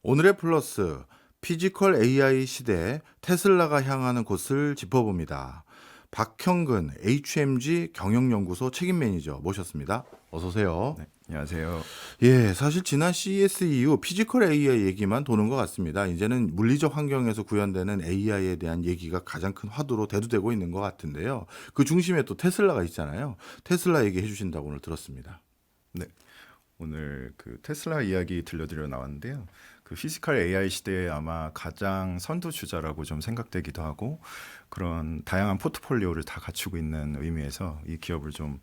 오늘의 플러스 피지컬 AI 시대 테슬라가 향하는 곳을 짚어봅니다. 박형근 HMG 경영연구소 책임 매니저 모셨습니다. 어서 오세요. 네, 안녕하세요. 예, 사실 지난 CES 이후 피지컬 AI 얘기만 도는 것 같습니다. 이제는 물리적 환경에서 구현되는 AI에 대한 얘기가 가장 큰 화두로 대두되고 있는 것 같은데요. 그 중심에 또 테슬라가 있잖아요. 테슬라 얘기해 주신다고 오늘 들었습니다. 네, 오늘 그 테슬라 이야기 들려드려 나왔는데요. 그 피지컬 AI 시대에 아마 가장 선두 주자라고 좀 생각되기도 하고 그런 다양한 포트폴리오를 다 갖추고 있는 의미에서 이 기업을 좀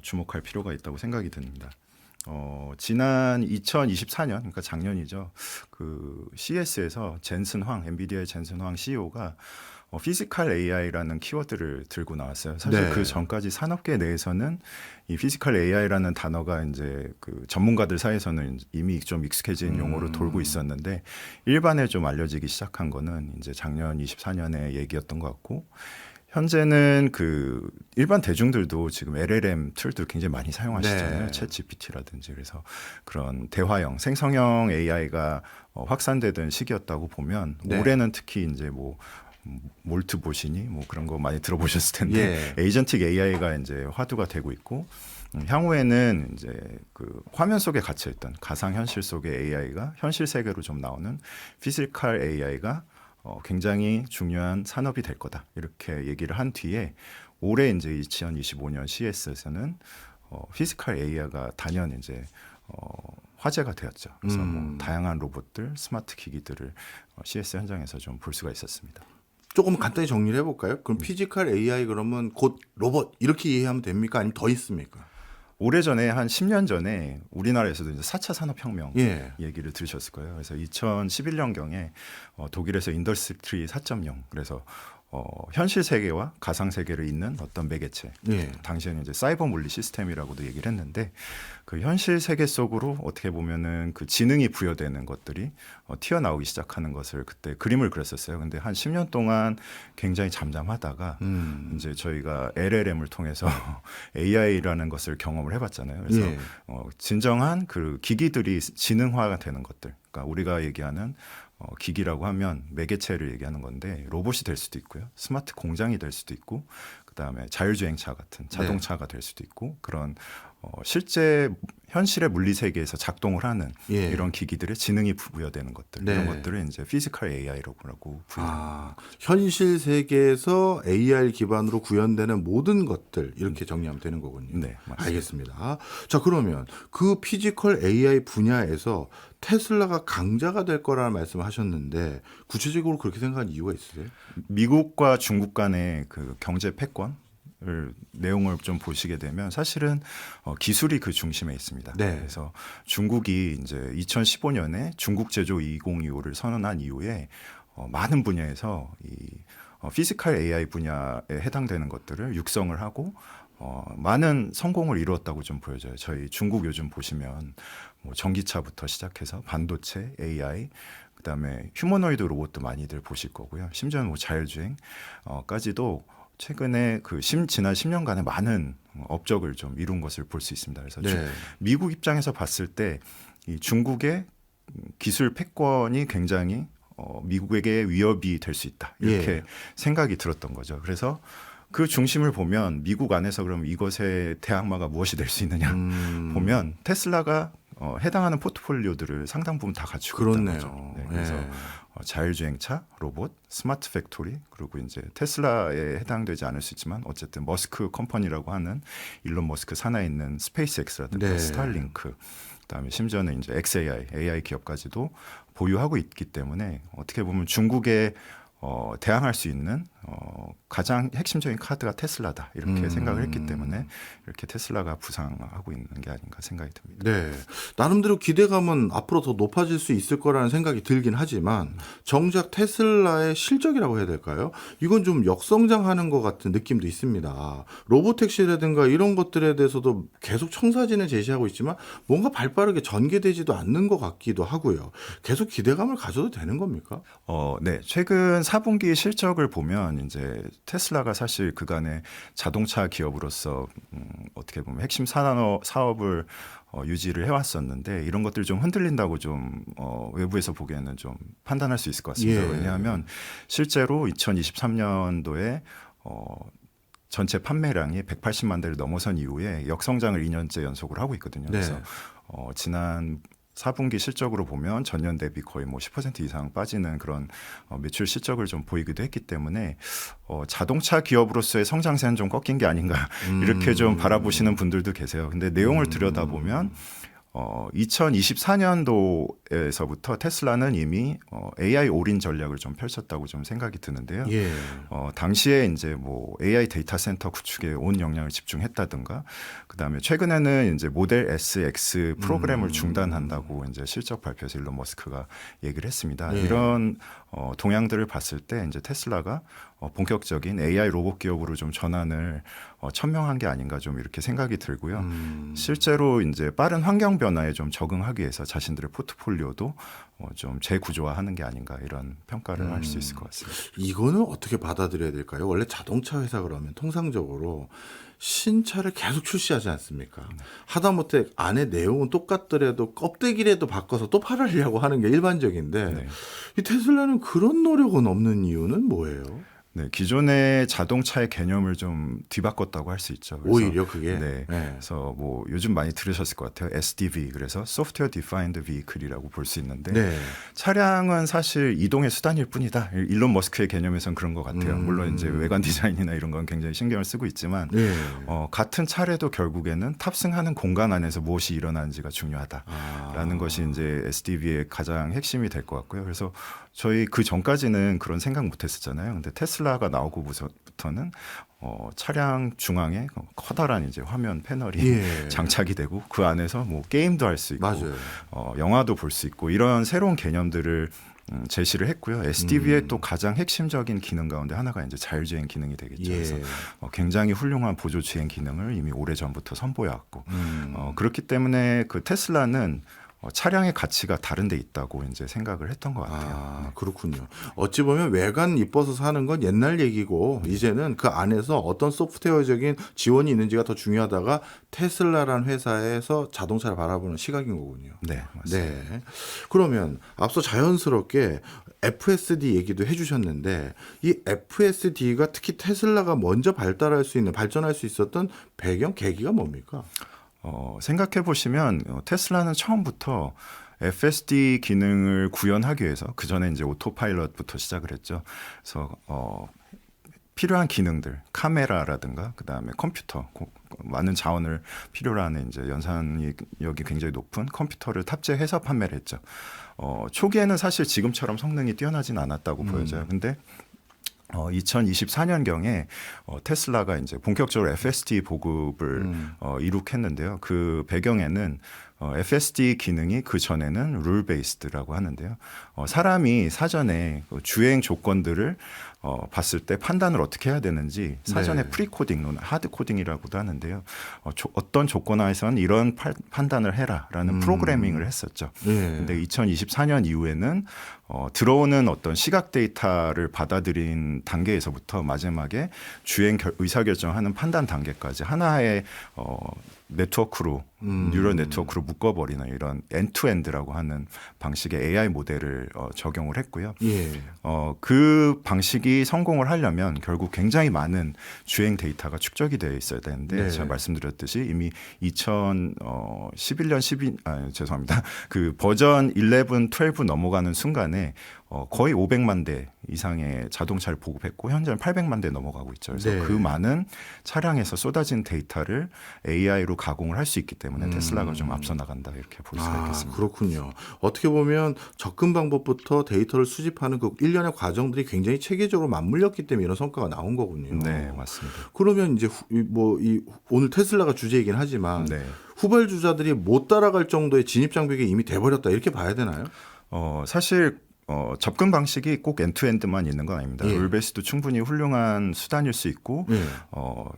주목할 필요가 있다고 생각이 듭니다. 지난 2024년, 그러니까 작년이죠. 그 CES에서 젠슨 황, 엔비디아의 젠슨 황 CEO가 피지컬 AI라는 키워드를 들고 나왔어요. 사실 네. 그 전까지 산업계 내에서는 이 피지컬 AI라는 단어가 이제 그 전문가들 사이에서는 이미 좀 익숙해진 용어로 돌고 있었는데 일반에 좀 알려지기 시작한 거는 이제 작년 24년의 얘기였던 것 같고 현재는 그 일반 대중들도 지금 LLM 툴도 굉장히 많이 사용하시잖아요. 네. 챗 GPT라든지 그래서 그런 대화형, 생성형 AI가 확산되던 시기였다고 보면 네. 올해는 특히 이제 뭐 몰트 보시니 뭐 그런 거 많이 들어보셨을 텐데 에이전틱 AI가 이제 화두가 되고 있고 향후에는 이제 그 화면 속에 갇혀 있던 가상 현실 속의 AI가 현실 세계로 좀 나오는 피지컬 AI가 굉장히 중요한 산업이 될 거다 이렇게 얘기를 한 뒤에 올해 이제 2025년 CES에서는 피지컬 AI가 단연 이제 화제가 되었죠. 그래서 뭐 다양한 로봇들, 스마트 기기들을 CES 현장에서 좀 볼 수가 있었습니다. 조금 간단히 정리를 해볼까요? 그럼 피지컬 AI 그러면 곧 로봇 이렇게 이해하면 됩니까? 아니면 더 있습니까? 오래전에 한 10년 전에 우리나라에서도 이제 4차 산업혁명 예. 얘기를 들으셨을 거예요. 그래서 2011년경에 독일에서 인더스트리 4.0 그래서 현실 세계와 가상 세계를 잇는 어떤 매개체. 예. 당시에는 이제 사이버 물리 시스템이라고도 얘기를 했는데 그 현실 세계 속으로 어떻게 보면은 그 지능이 부여되는 것들이 튀어나오기 시작하는 것을 그때 그림을 그렸었어요. 근데 한 10년 동안 굉장히 잠잠하다가 이제 저희가 LLM을 통해서 AI라는 것을 경험을 해봤잖아요. 그래서 예. 진정한 그 기기들이 지능화가 되는 것들. 그러니까 우리가 얘기하는 기기라고 하면 매개체를 얘기하는 건데 로봇이 될 수도 있고요. 스마트 공장이 될 수도 있고 그다음에 자율주행차 같은 자동차가 될 수도 있고 그런 실제 현실의 물리 세계에서 작동을 하는 예. 이런 기기들의 지능이 부여되는 것들 네. 이런 것들을 이제 피지컬 AI라고 부여합니다. 현실 세계에서 AI 기반으로 구현되는 모든 것들 이렇게 정리하면 되는 거군요. 네, 맞습니다. 알겠습니다. 자, 그러면 그 피지컬 AI 분야에서 테슬라가 강자가 될 거라는 말씀을 하셨는데 구체적으로 그렇게 생각한 이유가 있으세요? 미국과 중국 간의 그 경제 패권 내용을 좀 보시게 되면 사실은 기술이 그 중심에 있습니다. 네. 그래서 중국이 이제 2015년에 중국 제조 2025를 선언한 이후에 많은 분야에서 이 피지컬 AI 분야에 해당되는 것들을 육성을 하고 많은 성공을 이루었다고 좀 보여져요. 저희 중국 요즘 보시면 뭐 전기차부터 시작해서 반도체, AI, 그다음에 휴머노이드 로봇도 많이들 보실 거고요. 심지어는 뭐 자율주행까지도 최근에 그 지난 10년간의 많은 업적을 좀 이룬 것을 볼 수 있습니다. 그래서 네. 미국 입장에서 봤을 때 이 중국의 기술 패권이 굉장히 미국에게 위협이 될 수 있다 이렇게 예. 생각이 들었던 거죠. 그래서 그 중심을 보면 미국 안에서 그럼 이것의 대항마가 무엇이 될 수 있느냐 보면 테슬라가 해당하는 포트폴리오들을 상당 부분 다 갖추고 있다는 그렇네요. 거죠. 네, 그래서 예. 자율주행차, 로봇, 스마트 팩토리 그리고 이제 테슬라에 해당되지 않을 수 있지만 어쨌든 머스크 컴퍼니라고 하는 일론 머스크 산하에 있는 스페이스X라든가 네. 스타링크 그다음에 심지어는 이제 XAI, AI 기업까지도 보유하고 있기 때문에 어떻게 보면 중국에 대항할 수 있는 가장 핵심적인 카드가 테슬라다 이렇게 생각을 했기 때문에 이렇게 테슬라가 부상하고 있는 게 아닌가 생각이 듭니다. 네. 나름대로 기대감은 앞으로 더 높아질 수 있을 거라는 생각이 들긴 하지만 정작 테슬라의 실적이라고 해야 될까요? 이건 좀 역성장하는 것 같은 느낌도 있습니다. 로보택시라든가 이런 것들에 대해서도 계속 청사진을 제시하고 있지만 뭔가 발빠르게 전개되지도 않는 것 같기도 하고요. 계속 기대감을 가져도 되는 겁니까? 네. 최근 4분기 실적을 보면 보면 이제 테슬라가 사실 그간의 자동차 기업으로서 어떻게 보면 핵심 사업을 유지를 해왔었는데 이런 것들이 좀 흔들린다고 좀 외부에서 보기에는 좀 판단할 수 있을 것 같습니다. 예. 왜냐하면 실제로 2023년도에 전체 판매량이 180만 대를 넘어선 이후에 역성장을 2년째 연속으로 하고 있거든요. 네. 그래서 지난 4분기 실적으로 보면 전년 대비 거의 뭐 10% 이상 빠지는 그런 매출 실적을 좀 보이기도 했기 때문에 자동차 기업으로서의 성장세는 좀 꺾인 게 아닌가 이렇게 좀 바라보시는 분들도 계세요. 근데 내용을 들여다보면 2024년도에서부터 테슬라는 이미 AI 올인 전략을 좀 펼쳤다고 좀 생각이 드는데요. 예. 당시에 이제 뭐 AI 데이터 센터 구축에 온 역량을 집중했다든가, 그다음에 최근에는 이제 모델 S, X 프로그램을 중단한다고 이제 실적 발표에서 일론 머스크가 얘기를 했습니다. 예. 이런 동향들을 봤을 때 이제 테슬라가 본격적인 AI 로봇 기업으로 좀 전환을 천명한 게 아닌가 좀 이렇게 생각이 들고요. 실제로 이제 빠른 환경 변화에 좀 적응하기 위해서 자신들의 포트폴리오도 좀 재구조화하는 게 아닌가 이런 평가를 할 수 있을 것 같습니다. 이거는 어떻게 받아들여야 될까요? 원래 자동차 회사 그러면 통상적으로 신차를 계속 출시하지 않습니까? 하다못해 안에 내용은 똑같더라도 껍데기라도 바꿔서 또 팔으려고 하는 게 일반적인데 네. 이 테슬라는 그런 노력은 없는 이유는 뭐예요? 네, 기존의 자동차의 개념을 좀 뒤바꿨다고 할 수 있죠. 그래서 오히려 그게. 네. 그래서 뭐 요즘 많이 들으셨을 것 같아요. SDV, 그래서 Software Defined Vehicle이라고 볼 수 있는데 네. 차량은 사실 이동의 수단일 뿐이다. 일론 머스크의 개념에선 그런 것 같아요. 물론 이제 외관 디자인이나 이런 건 굉장히 신경을 쓰고 있지만 네. 같은 차례도 결국에는 탑승하는 공간 안에서 무엇이 일어나는지가 중요하다라는 것이 이제 SDV의 가장 핵심이 될 것 같고요. 그래서 저희 그 전까지는 그런 생각 못했었잖아요. 근데 테슬라가 나오고부터는 차량 중앙에 커다란 이제 화면 패널이 예. 장착이 되고 그 안에서 뭐 게임도 할 수 있고 맞아요. 영화도 볼 수 있고 이런 새로운 개념들을 제시를 했고요. SDV의 또 가장 핵심적인 기능 가운데 하나가 이제 자율주행 기능이 되겠죠. 예. 그래서 굉장히 훌륭한 보조주행 기능을 이미 오래 전부터 선보여왔고 그렇기 때문에 그 테슬라는 차량의 가치가 다른 데 있다고 이제 생각을 했던 것 같아요. 아, 그렇군요. 어찌 보면 외관 이뻐서 사는 건 옛날 얘기고 이제는 그 안에서 어떤 소프트웨어적인 지원이 있는지가 더 중요하다가 테슬라라는 회사에서 자동차를 바라보는 시각인 거군요. 네, 맞습니다. 네. 그러면 앞서 자연스럽게 FSD 얘기도 해주셨는데 이 FSD가 특히 테슬라가 먼저 발전할 수 있었던 배경 계기가 뭡니까? 생각해 보시면 테슬라는 처음부터 FSD 기능을 구현하기 위해서 그 전에 이제 오토파일럿부터 시작을 했죠. 그래서 필요한 기능들, 카메라라든가 그다음에 컴퓨터, 많은 자원을 필요로 하는 이제 연산력이 굉장히 높은 컴퓨터를 탑재해서 판매를 했죠. 초기에는 사실 지금처럼 성능이 뛰어나진 않았다고 보여져요. 근데 2024년경에 테슬라가 이제 본격적으로 FSD 보급을 이룩했는데요. 그 배경에는 FSD 기능이 그 전에는 룰 베이스드라고 하는데요. 사람이 사전에 주행 조건들을 봤을 때 판단을 어떻게 해야 되는지 사전에 네. 프리코딩, 하드 코딩이라고도 하는데요. 어떤 조건 하에서는 이런 판단을 해라라는 프로그래밍을 했었죠. 근데 2024년 이후에는 들어오는 어떤 시각 데이터를 받아들인 단계에서부터 마지막에 주행 의사결정하는 판단 단계까지 하나의 네트워크로 뉴럴 네트워크로 묶어버리는 이런 엔투엔드라고 하는 방식의 AI 모델을 적용을 했고요. 예. 그 방식이 성공을 하려면 결국 굉장히 많은 주행 데이터가 축적이 되어 있어야 되는데 네. 제가 말씀드렸듯이 이미 2011년 죄송합니다. 그 버전 11, 12 넘어가는 순간에 거의 500만 대 이상의 자동차를 보급했고 현재는 800만 대 넘어가고 있죠. 그래서 네. 그 많은 차량에서 쏟아진 데이터를 AI로 가공을 할 수 있기 때문에 테슬라가 좀 앞서 나간다 이렇게 볼 수가 있겠습니다. 그렇군요. 어떻게 보면 접근 방법부터 데이터를 수집하는 그 일련의 과정들이 굉장히 체계적으로 맞물렸기 때문에 이런 성과가 나온 거군요. 네, 맞습니다. 그러면 이제 오늘 테슬라가 주제이긴 하지만 네. 후발주자들이 못 따라갈 정도의 진입 장벽이 이미 돼버렸다 이렇게 봐야 되나요? 사실 접근 방식이 꼭 엔투엔드만 있는 건 아닙니다. 예. 롤베이스도 충분히 훌륭한 수단일 수 있고, 예.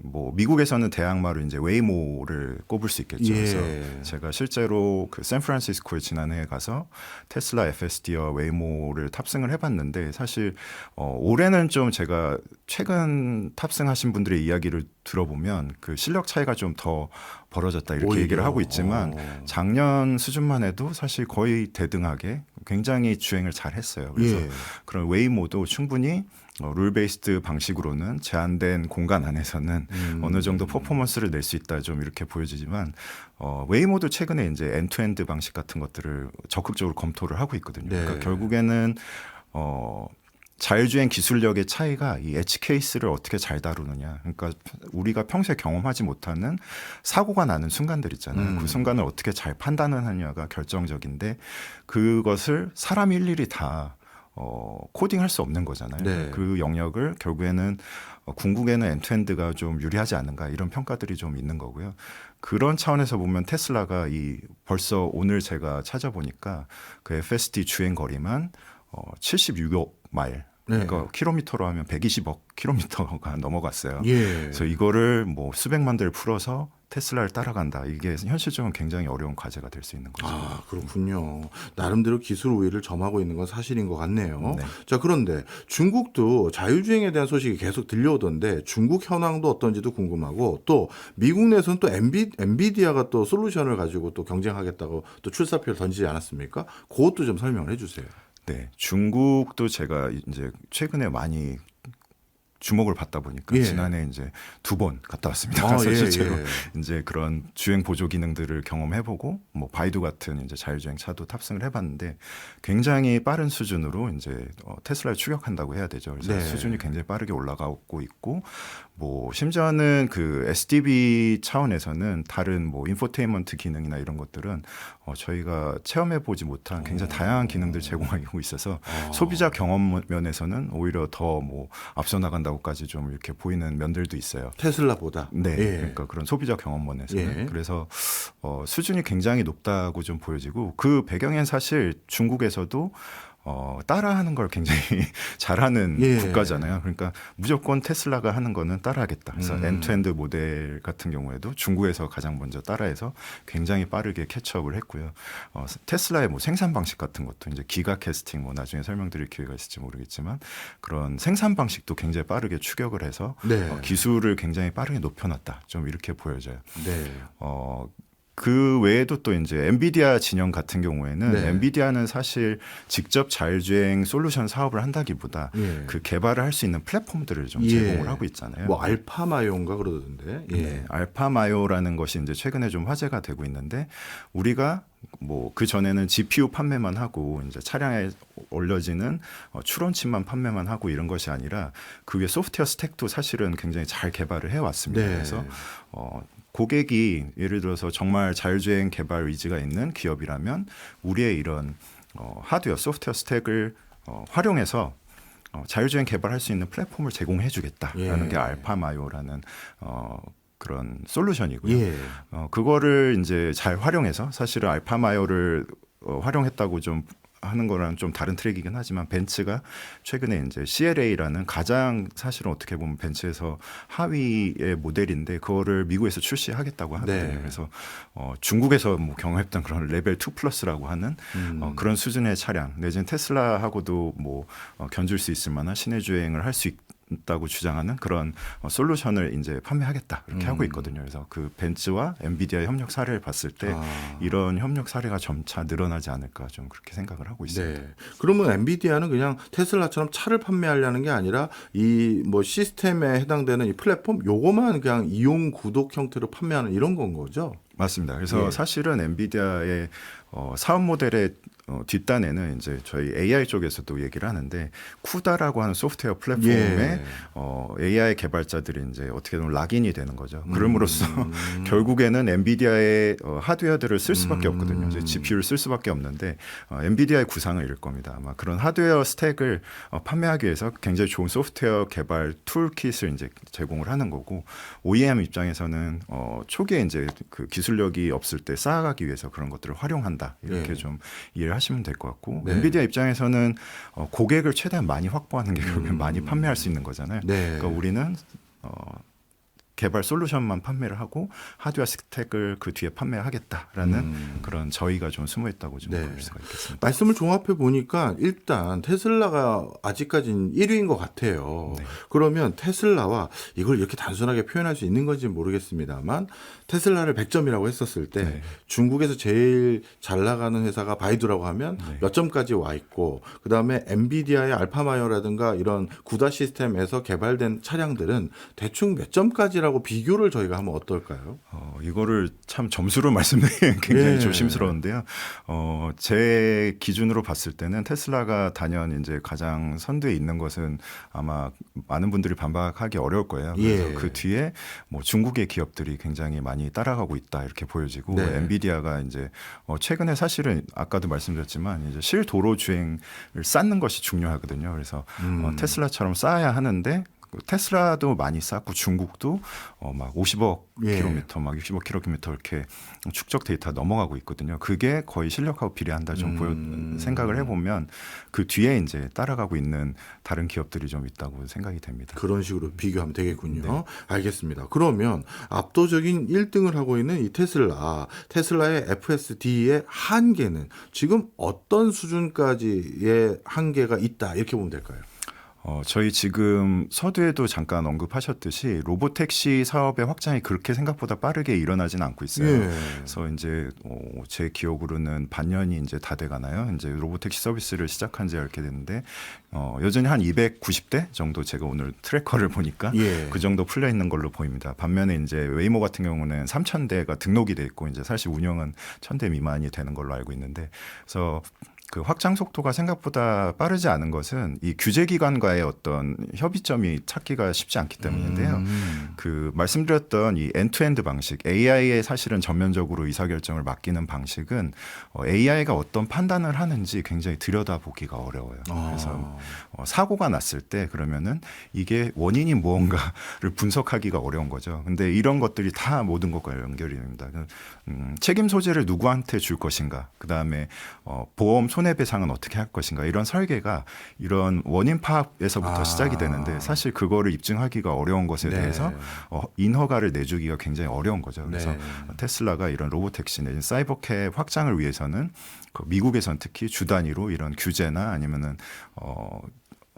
뭐 미국에서는 대항마로 이제 웨이모를 꼽을 수 있겠죠. 예. 그래서 제가 실제로 그 샌프란시스코에 지난해에 가서 테슬라 FSD와 웨이모를 탑승을 해봤는데 사실 올해는 좀 제가 최근 탑승하신 분들의 이야기를 들어보면 그 실력 차이가 좀 더 벌어졌다 이렇게 오히려. 얘기를 하고 있지만 작년 수준만 해도 사실 거의 대등하게 굉장히 주행을 잘 했어요. 그래서 예. 그런 웨이모도 충분히 룰 베이스드 방식으로는 제한된 공간 안에서는 어느 정도 퍼포먼스를 낼 수 있다 좀 이렇게 보여지지만 웨이모도 최근에 이제 엔투엔드 방식 같은 것들을 적극적으로 검토를 하고 있거든요. 네. 그러니까 결국에는 자율주행 기술력의 차이가 이 엣지 케이스를 어떻게 잘 다루느냐. 그러니까 우리가 평소에 경험하지 못하는 사고가 나는 순간들 있잖아요. 그 순간을 어떻게 잘 판단하느냐가 결정적인데 그것을 사람이 일일이 다 코딩할 수 없는 거잖아요. 네. 그 영역을 결국에는 궁극에는 엔투엔드가 좀 유리하지 않은가 이런 평가들이 좀 있는 거고요. 그런 차원에서 보면 테슬라가 벌써 오늘 제가 찾아보니까 그 FSD 주행 거리만 76억 마일. 그러니까 킬로미터로 하면 120억 킬로미터가 넘어갔어요. 예. 그래서 이거를 뭐 수백만 대를 풀어서 테슬라를 따라간다. 이게 현실적으로 굉장히 어려운 과제가 될 수 있는 거죠. 아, 그렇군요. 나름대로 기술 우위를 점하고 있는 건 사실인 것 같네요. 네. 자, 그런데 중국도 자율주행에 대한 소식이 계속 들려오던데 중국 현황도 어떤지도 궁금하고 또 미국 내에서는 또 엔비디아가 또 솔루션을 가지고 또 경쟁하겠다고 또 출사표를 던지지 않았습니까? 그것도 좀 설명을 해주세요. 네, 중국도 제가 이제 최근에 많이 주목을 받다 보니까 예. 지난해 이제 2번 갔다 왔습니다. 아, 가서 예, 실제로 예. 이제 그런 주행 보조 기능들을 경험해보고 뭐 바이두 같은 이제 자율주행 차도 탑승을 해봤는데 굉장히 빠른 수준으로 이제 테슬라를 추격한다고 해야 되죠. 그래서 네. 수준이 굉장히 빠르게 올라가고 있고 뭐 심지어는 그 SDV 차원에서는 다른 뭐 인포테인먼트 기능이나 이런 것들은 저희가 체험해 보지 못한 굉장히 다양한 기능들 제공하고 있어서 소비자 경험 면에서는 오히려 더 뭐 앞서 나간다고까지 좀 이렇게 보이는 면들도 있어요. 테슬라보다. 네, 예. 그러니까 그런 소비자 경험면에서는 예. 그래서 수준이 굉장히 높다고 좀 보여지고 그 배경엔 사실 중국에서도 따라하는 걸 굉장히 잘하는 예. 국가잖아요. 그러니까 무조건 테슬라가 하는 거는 따라하겠다. 그래서 엔투엔드 모델 같은 경우에도 중국에서 가장 먼저 따라해서 굉장히 빠르게 캐치업을 했고요. 테슬라의 뭐 생산 방식 같은 것도 이제 기가 캐스팅 뭐 나중에 설명드릴 기회가 있을지 모르겠지만 그런 생산 방식도 굉장히 빠르게 추격을 해서 네. 기술을 굉장히 빠르게 높여놨다. 좀 이렇게 보여져요. 네. 그 외에도 또 이제 엔비디아 진영 같은 경우에는 네. 엔비디아는 사실 직접 자율주행 솔루션 사업을 한다기보다 예. 그 개발을 할 수 있는 플랫폼들을 좀 예. 제공을 하고 있잖아요. 뭐 알파마요인가 그러던데. 예. 네, 알파마요라는 것이 이제 최근에 좀 화제가 되고 있는데 우리가 뭐 그 전에는 GPU 판매만 하고 이제 차량에 올려지는 추론칩만 판매만 하고 이런 것이 아니라 그 위에 소프트웨어 스택도 사실은 굉장히 잘 개발을 해왔습니다. 네. 그래서 고객이 예를 들어서 정말 자율주행 개발 의지가 있는 기업이라면 우리의 이런 하드웨어, 소프트웨어 스택을 활용해서 자율주행 개발할 수 있는 플랫폼을 제공해 주겠다라는 예. 게 알파마요라는 그런 솔루션이고요. 예. 그거를 이제 잘 활용해서 사실은 알파마요를 활용했다고 좀 하는 거랑 좀 다른 트랙이긴 하지만 벤츠가 최근에 이제 CLA라는 가장 사실은 어떻게 보면 벤츠에서 하위의 모델인데 그거를 미국에서 출시하겠다고 하거든요. 네. 그래서 중국에서 뭐 경험했던 그런 레벨 2 플러스라고 하는 그런 수준의 차량 내지는 테슬라하고도 뭐 견줄 수 있을 만한 시내 주행을 할 수 있다고 주장하는 그런 솔루션을 이제 판매하겠다 이렇게 하고 있거든요. 그래서 그 벤츠와 엔비디아의 협력 사례를 봤을 때 이런 협력 사례가 점차 늘어나지 않을까 좀 그렇게 생각을 하고 있습니다. 네. 그러면 엔비디아는 그냥 테슬라처럼 차를 판매하려는 게 아니라 이 뭐 시스템에 해당되는 이 플랫폼 요거만 그냥 이용 구독 형태로 판매하는 이런 건 거죠? 맞습니다. 그래서 예. 사실은 엔비디아의 사업 모델의 뒷단에는 이제 저희 AI 쪽에서도 얘기를 하는데 쿠다라고 하는 소프트웨어 플랫폼에 AI 개발자들이 이제 어떻게 보면 락인이 되는 거죠. 그럼으로써 결국에는 엔비디아의 하드웨어들을 쓸 수밖에 없거든요. 이제 GPU를 쓸 수밖에 없는데 엔비디아의 구상을 이룰 겁니다. 아마 그런 하드웨어 스택을 판매하기 위해서 굉장히 좋은 소프트웨어 개발 툴킷을 이제 제공을 하는 거고 OEM 입장에서는 초기에 이제 그 기술력이 없을 때 쌓아가기 위해서 그런 것들을 활용한다 이렇게 예. 좀 이해를 하시면 될 것 같고 네. 엔비디아 입장에서는 고객을 최대한 많이 확보하는 게 결국엔 많이 판매할 수 있는 거잖아요. 네. 그러니까 우리는 개발 솔루션만 판매를 하고 하드웨어 스택을 그 뒤에 판매하겠다라는 그런 저희가 좀 숨어 있다고 좀 네. 볼 수가 있겠습니다. 말씀을 종합해 보니까 일단 테슬라가 아직까지는 1위인 것 같아요. 네. 그러면 테슬라와 이걸 이렇게 단순하게 표현할 수 있는 건지 모르겠습니다만 테슬라를 100점이라고 했었을 때 네. 중국에서 제일 잘 나가는 회사가 바이두라고 하면 네. 몇 점까지 와 있고 그다음에 엔비디아의 알파마이어라든가 이런 구다 시스템에서 개발된 차량들은 대충 몇 점까지라고 비교를 저희가 하면 어떨까요? 이거를 참 점수로 말씀드리기 굉장히 예. 조심스러운데요. 제 기준으로 봤을 때는 테슬라가 단연 이제 가장 선두에 있는 것은 아마 많은 분들이 반박하기 어려울 거예요. 그래서 예. 그 뒤에 뭐 중국의 기업들이 굉장히 많이 따라가고 있다 이렇게 보여지고 네. 엔비디아가 이제 최근에 사실은 아까도 말씀드렸지만 이제 실도로 주행을 쌓는 것이 중요하거든요. 그래서 테슬라처럼 쌓아야 하는데 테슬라도 많이 쌓고 중국도 막 50억 예. 킬로미터, 막 60억 킬로미터 이렇게 축적 데이터 넘어가고 있거든요. 그게 거의 실력하고 비례한다 좀 생각을 해보면 그 뒤에 이제 따라가고 있는 다른 기업들이 좀 있다고 생각이 됩니다. 그런 식으로 비교하면 되겠군요. 네. 알겠습니다. 그러면 압도적인 1등을 하고 있는 이 테슬라의 FSD의 한계는 지금 어떤 수준까지의 한계가 있다 이렇게 보면 될까요? 저희 지금 서두에도 잠깐 언급하셨듯이 로보택시 사업의 확장이 그렇게 생각보다 빠르게 일어나지는 않고 있어요. 예. 그래서 이제 제 기억으로는 반년이 이제 다 돼가나요? 이제 로보택시 서비스를 시작한 지 이렇게 됐는데 여전히 한 290대 정도 제가 오늘 트래커를 보니까 예. 그 정도 풀려 있는 걸로 보입니다. 반면에 이제 웨이모 같은 경우는 3,000대가 등록이 돼 있고 이제 사실 운영은 1,000대 미만이 되는 걸로 알고 있는데 그래서 그 확장 속도가 생각보다 빠르지 않은 것은 이 규제기관과의 어떤 협의점이 찾기가 쉽지 않기 때문인데요. 그 말씀드렸던 이 엔투엔드 방식, AI에 사실은 전면적으로 의사결정을 맡기는 방식은 AI가 어떤 판단을 하는지 굉장히 들여다보기가 어려워요. 그래서 사고가 났을 때 그러면은 이게 원인이 무언가를 분석하기가 어려운 거죠. 근데 이런 것들이 다 모든 것과 연결이 됩니다. 책임 소재를 누구한테 줄 것인가, 그 다음에 보험 손해배상은 어떻게 할 것인가, 이런 설계가 이런 원인 파악에서부터 시작이 되는데 사실 그거를 입증하기가 어려운 것에 네. 대해서 인허가를 내주기가 굉장히 어려운 거죠. 그래서 네. 테슬라가 이런 로보택시 내지 사이버캡 확장을 위해서는 그 미국에선 특히 주 단위로 이런 규제나 아니면은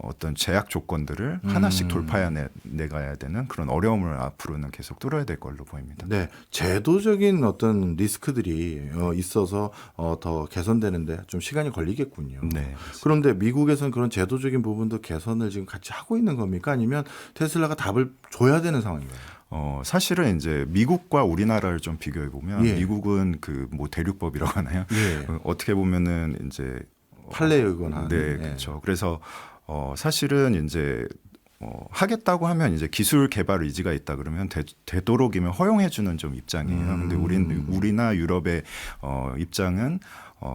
어떤 제약 조건들을 하나씩 돌파해 내가야 되는 그런 어려움을 앞으로는 계속 뚫어야 될 걸로 보입니다. 네, 제도적인 어떤 리스크들이 있어서 더 개선되는데 좀 시간이 걸리겠군요. 네. 그런데 미국에서는 그런 제도적인 부분도 개선을 지금 같이 하고 있는 겁니까? 아니면 테슬라가 답을 줘야 되는 상황인가요? 사실은 이제 미국과 우리나라를 좀 비교해 보면 예. 미국은 그 뭐 대륙법이라고 하나요? 예. 어떻게 보면은 이제 판례에 의거한. 네, 그렇죠. 그래서 사실은 이제 하겠다고 하면 이제 기술 개발 의지가 있다 그러면 되도록이면 허용해주는 좀 입장이에요. 근데 우리나 유럽의 입장은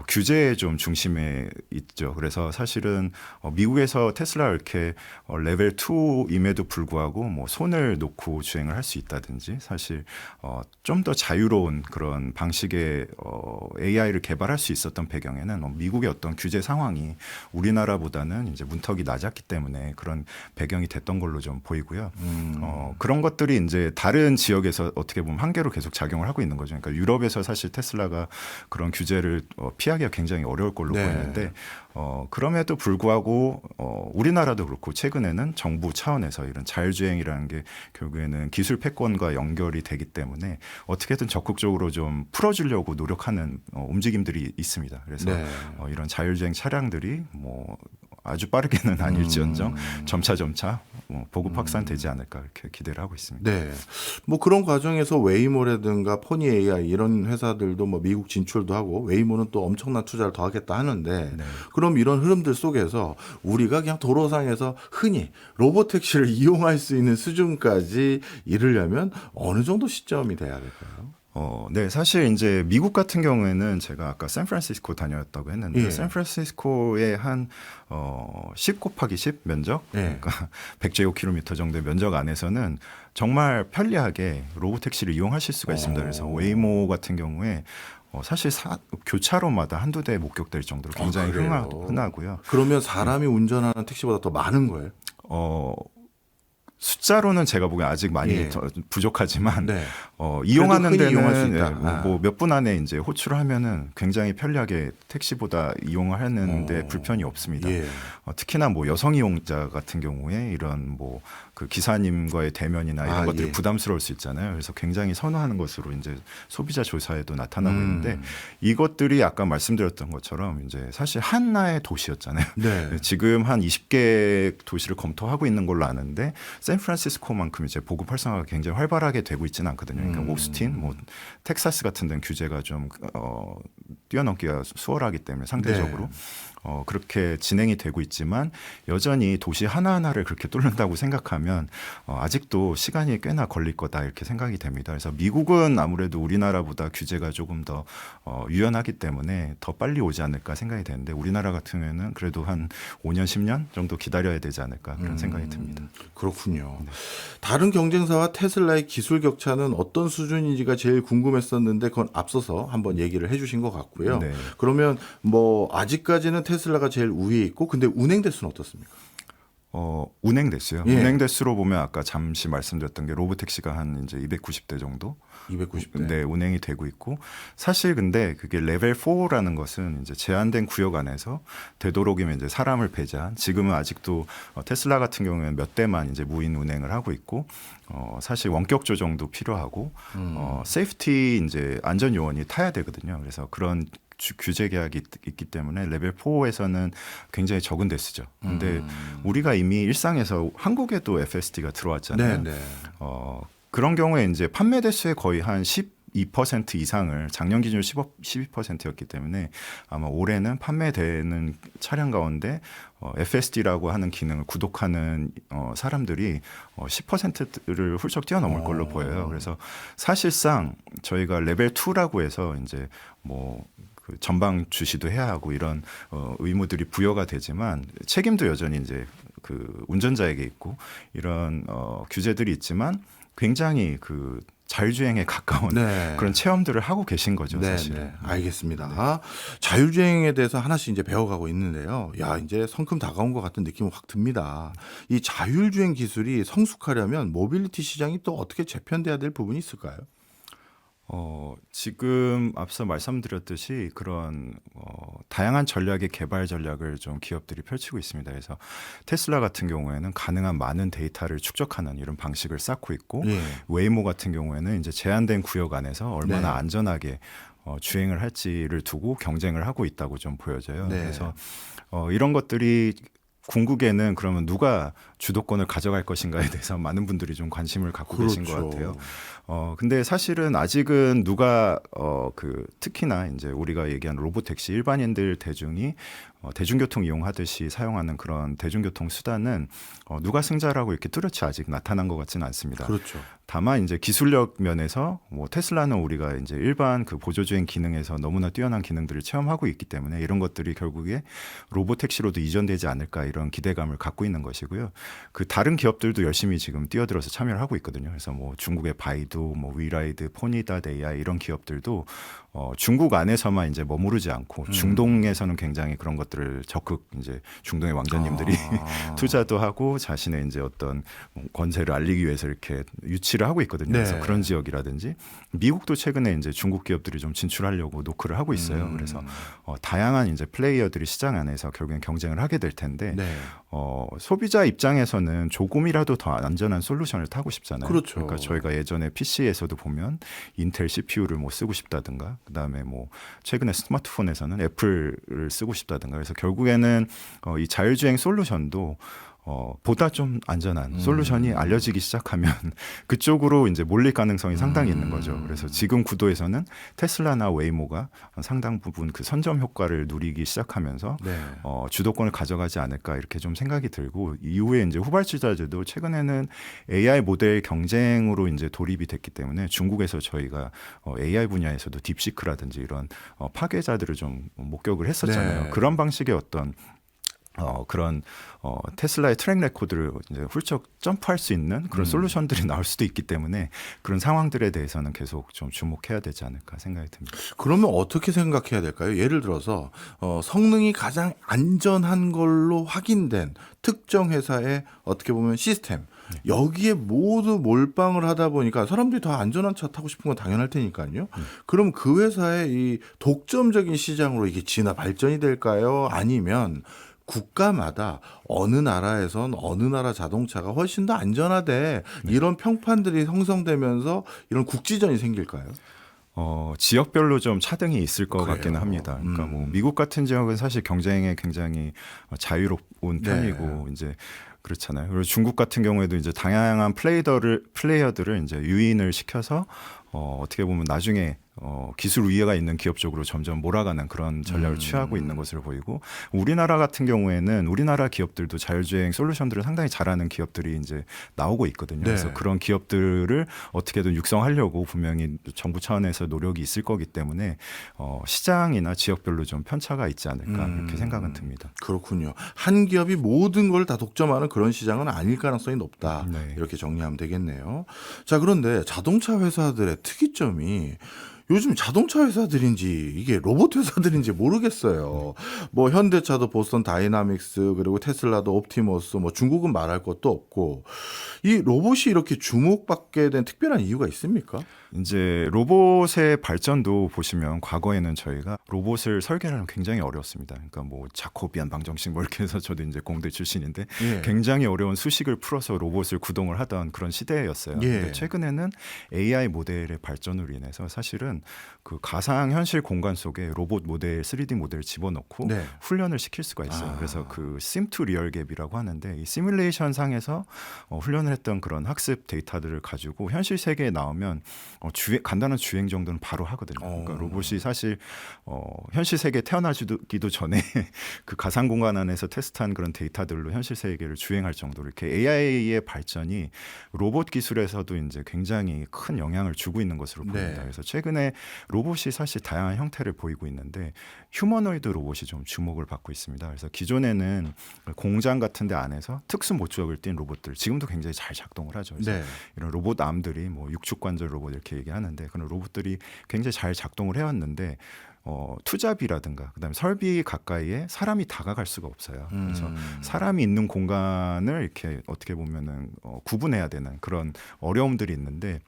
규제에 좀 중심에 있죠. 그래서 사실은 미국에서 테슬라 이렇게 레벨 2임에도 불구하고 뭐 손을 놓고 주행을 할 수 있다든지 사실 좀 더 자유로운 그런 방식의 AI를 개발할 수 있었던 배경에는 미국의 어떤 규제 상황이 우리나라보다는 이제 문턱이 낮았기 때문에 그런 배경이 됐던 걸로 좀 보이고요. 그런 것들이 이제 다른 지역에서 어떻게 보면 한계로 계속 작용을 하고 있는 거죠. 그러니까 유럽에서 사실 테슬라가 그런 규제를 피하기가 굉장히 어려울 걸로 네. 보이는데 그럼에도 불구하고 우리나라도 그렇고 최근에는 정부 차원에서 이런 자율주행이라는 게 결국에는 기술 패권과 연결이 되기 때문에 어떻게든 적극적으로 좀 풀어주려고 노력하는 움직임들이 있습니다. 그래서 네. 이런 자율주행 차량들이 뭐 아주 빠르게는 아닐지언정 점차 보급 확산되지 않을까 이렇게 기대를 하고 있습니다. 네. 뭐 그런 과정에서 웨이모라든가 포니 AI 이런 회사들도 뭐 미국 진출도 하고 웨이모는 또 엄청난 투자를 더 하겠다 하는데 네. 그럼 이런 흐름들 속에서 우리가 그냥 도로상에서 흔히 로보택시를 이용할 수 있는 수준까지 이르려면 어느 정도 시점이 돼야 될까요? 네, 사실 이제 미국 같은 경우에는 제가 아까 샌프란시스코 다녀왔다고 했는데 예. 샌프란시스코의 한 10 곱하기 10 면적, 예. 그러니까 100제곱킬로미터 정도의 면적 안에서는 정말 편리하게 로보택시를 이용하실 수가 있습니다. 그래서 웨이모 같은 경우에 사실 교차로마다 한두 대 목격될 정도로 굉장히 그래요? 흔하고요. 그러면 사람이 운전하는 택시보다 더 많은 거예요? 숫자로는 제가 보기엔 아직 많이 예. 부족하지만 네. 이용하는 흔히 이용할 수 데는 있다. 뭐 몇 분 안에 이제 호출을 하면은 굉장히 편리하게 택시보다 이용을 하는데 불편이 없습니다. 예. 특히나 뭐 여성 이용자 같은 경우에 이런 뭐 그 기사님과의 대면이나 이런 것들이 예. 부담스러울 수 있잖아요. 그래서 굉장히 선호하는 것으로 이제 소비자 조사에도 나타나고 있는데 이것들이 아까 말씀드렸던 것처럼 이제 사실 하나의 도시였잖아요. 네. 지금 한 20개 도시를 검토하고 있는 걸로 아는데 샌프란시스코만큼 이제 보급 활성화가 굉장히 활발하게 되고 있지는 않거든요. 그러니까 오스틴, 뭐 텍사스 같은 데는 규제가 좀 뛰어넘기가 수월하기 때문에 상대적으로 그렇게 진행이 되고 있지만 여전히 도시 하나하나를 그렇게 뚫는다고 생각하면 아직도 시간이 꽤나 걸릴 거다 이렇게 생각이 됩니다. 그래서 미국은 아무래도 우리나라보다 규제가 조금 더 유연하기 때문에 더 빨리 오지 않을까 생각이 되는데 우리나라 같은 경우에는 그래도 한 5년, 10년 정도 기다려야 되지 않을까 그런 생각이 듭니다. 그렇군요. 다른 경쟁사와 테슬라의 기술 격차는 어떤 수준인지가 제일 궁금했었는데 그건 앞서서 한번 얘기를 해주신 것 같고요. 네. 그러면 뭐 아직까지는 테슬라가 제일 우위에 있고 근데 운행 대수는 어떻습니까? 운행 대수요. 예. 운행 대수로 보면 아까 잠시 말씀드렸던 게 로보택시가 한 이제 290대 정도 290대. 네, 운행이 되고 있고 사실 근데 그게 레벨 4라는 것은 이제 제한된 구역 안에서 되도록이면 이제 사람을 배제한 지금은 아직도 테슬라 같은 경우에는 몇 대만 이제 무인 운행을 하고 있고 사실 원격 조정도 필요하고 세이프티 이제 안전 요원이 타야 되거든요. 그래서 그런 규제 계약이 있기 때문에 레벨 4에서는 굉장히 적은 대수죠. 근데 우리가 이미 일상에서 한국에도 FSD가 들어왔잖아요. 네, 네. 그런 경우에 이제 판매 대수의 거의 한 12% 이상을 작년 기준 12%였기 때문에 아마 올해는 판매되는 차량 가운데 FSD라고 하는 기능을 구독하는 사람들이 10%를 훌쩍 뛰어넘을 걸로 보여요. 그래서 사실상 저희가 레벨 2라고 해서 이제 뭐 그 전방 주시도 해야 하고 이런 의무들이 부여가 되지만 책임도 여전히 이제 그 운전자에게 있고 이런 규제들이 있지만 굉장히 그 자율주행에 가까운 네. 그런 체험들을 하고 계신 거죠, 네, 사실. 네. 알겠습니다. 자율주행에 대해서 하나씩 이제 배워가고 있는데요. 야, 이제 성큼 다가온 것 같은 느낌은 확 듭니다. 이 자율주행 기술이 성숙하려면 모빌리티 시장이 또 어떻게 재편돼야 될 부분이 있을까요? 지금 앞서 말씀드렸듯이 그런 다양한 전략의 개발 전략을 좀 기업들이 펼치고 있습니다. 그래서 테슬라 같은 경우에는 가능한 많은 데이터를 축적하는 이런 방식을 쌓고 있고 예. 웨이모 같은 경우에는 이제 제한된 구역 안에서 얼마나 네. 안전하게 주행을 할지를 두고 경쟁을 하고 있다고 좀 보여져요. 네. 그래서 이런 것들이 궁극에는 그러면 누가 주도권을 가져갈 것인가에 대해서 많은 분들이 좀 관심을 갖고 계신 것 같아요. 근데 사실은 아직은 누가 특히나 이제 우리가 얘기하는 로보택시 일반인들 대중이 대중교통 이용하듯이 사용하는 그런 대중교통 수단은 누가 승자라고 이렇게 뚜렷이 아직 나타난 것 같지는 않습니다. 그렇죠. 다만 이제 기술력 면에서 뭐 테슬라는 우리가 이제 일반 그 보조주행 기능에서 너무나 뛰어난 기능들을 체험하고 있기 때문에 이런 것들이 결국에 로보택시로도 이전되지 않을까 이런 기대감을 갖고 있는 것이고요. 그 다른 기업들도 열심히 지금 뛰어들어서 참여를 하고 있거든요. 그래서 뭐 중국의 바이두, 뭐 위라이드, 포니닷 AI 이런 기업들도 중국 안에서만 이제 머무르지 않고 중동에서는 굉장히 그런 것들을 적극 이제 중동의 왕자님들이 투자도 하고 자신의 이제 어떤 권세를 알리기 위해서 이렇게 유치를 하고 있거든요. 네. 그래서 그런 지역이라든지 미국도 최근에 이제 중국 기업들이 좀 진출하려고 노크를 하고 있어요. 그래서 다양한 이제 플레이어들이 시장 안에서 결국엔 경쟁을 하게 될 텐데 네. 소비자 입장에서는 조금이라도 더 안전한 솔루션을 타고 싶잖아요. 그렇죠. 그러니까 저희가 예전에 PC에서도 보면 인텔 CPU를 뭐 쓰고 싶다든가 그다음에 뭐 최근에 스마트폰에서는 애플을 쓰고 싶다든가 그래서 결국에는 이 자율주행 솔루션도 보다 좀 안전한 솔루션이 알려지기 시작하면 그쪽으로 이제 몰릴 가능성이 상당히 있는 거죠. 그래서 지금 구도에서는 테슬라나 웨이모가 상당 부분 그 선점 효과를 누리기 시작하면서 네. 주도권을 가져가지 않을까 이렇게 좀 생각이 들고 이후에 이제 후발주자들도 최근에는 AI 모델 경쟁으로 이제 돌입이 됐기 때문에 중국에서 저희가 AI 분야에서도 딥시크라든지 이런 파괴자들을 좀 목격을 했었잖아요. 네. 그런 방식의 어떤 그런 테슬라의 트랙 레코드를 이제 훌쩍 점프할 수 있는 그런 솔루션들이 나올 수도 있기 때문에 그런 상황들에 대해서는 계속 좀 주목해야 되지 않을까 생각이 듭니다. 그러면 어떻게 생각해야 될까요? 예를 들어서 성능이 가장 안전한 걸로 확인된 특정 회사의 어떻게 보면 시스템 여기에 모두 몰빵을 하다 보니까 사람들이 더 안전한 차 타고 싶은 건 당연할 테니까요. 그럼 그 회사의 이 독점적인 시장으로 이게 진화 발전이 될까요? 아니면 국가마다 어느 나라에선 어느 나라 자동차가 훨씬 더 안전하대 이런 평판들이 형성되면서 이런 국지전이 생길까요? 지역별로 좀 차등이 있을 것 그래요. 같기는 합니다. 그러니까 뭐 미국 같은 지역은 사실 경쟁에 굉장히 자유로운 편이고 이제 그렇잖아요. 그리고 중국 같은 경우에도 이제 다양한 플레이어들을 이제 유인을 시켜서 어떻게 보면 나중에 기술 우위가 있는 기업 쪽으로 점점 몰아가는 그런 전략을 취하고 있는 것으로 보이고 우리나라 같은 경우에는 우리나라 기업들도 자율주행 솔루션들을 상당히 잘하는 기업들이 이제 나오고 있거든요. 네. 그래서 그런 기업들을 어떻게든 육성하려고 분명히 정부 차원에서 노력이 있을 거기 때문에 시장이나 지역별로 좀 편차가 있지 않을까 이렇게 생각은 듭니다. 그렇군요. 한 기업이 모든 걸 다 독점하는 그런 시장은 아닐 가능성이 높다. 네. 이렇게 정리하면 되겠네요. 자, 그런데 자동차 회사들의 특이점이 요즘 자동차 회사들인지 이게 로봇 회사들인지 모르겠어요. 뭐 현대차도 보스턴 다이나믹스 그리고 테슬라도 옵티머스 뭐 중국은 말할 것도 없고 이 로봇이 이렇게 주목받게 된 특별한 이유가 있습니까? 이제 로봇의 발전도 보시면 과거에는 저희가 로봇을 설계를 하면 굉장히 어려웠습니다. 그러니까 뭐 자코비안 방정식 뭐 이렇게 해서 저도 이제 공대 출신인데 예. 굉장히 어려운 수식을 풀어서 로봇을 구동을 하던 그런 시대였어요. 예. 근데 최근에는 AI 모델의 발전으로 인해서 사실은 그 가상 현실 공간 속에 로봇 모델, 3D 모델을 집어넣고 네. 훈련을 시킬 수가 있어요. 아. 그래서 그 심2 리얼 갭이라고 하는데 이 시뮬레이션 상에서 훈련을 했던 그런 학습 데이터들을 가지고 현실 세계에 나오면 간단한 주행 정도는 바로 하거든요. 그러니까 로봇이 사실 현실 세계에 태어나기도 전에 그 가상 공간 안에서 테스트한 그런 데이터들로 현실 세계를 주행할 정도로 이렇게 AI의 발전이 로봇 기술에서도 이제 굉장히 큰 영향을 주고 있는 것으로 보입니다. 네. 그래서 최근에 로봇이 사실 다양한 형태를 보이고 있는데 휴머노이드 로봇이 좀 주목을 받고 있습니다. 그래서 기존에는 공장 같은 데 안에서 특수 목적을 띈 로봇들 지금도 굉장히 잘 작동을 하죠. 그래서 네. 이런 로봇 암들이 뭐 육축 관절 로봇 이렇게 얘기하는데 그런 로봇들이 굉장히 잘 작동을 해왔는데 투잡이라든가 그다음에 설비 가까이에 사람이 다가갈 수가 없어요. 그래서 사람이 있는 공간을 이렇게 어떻게 보면은 구분해야 되는 그런 어려움들이 있는데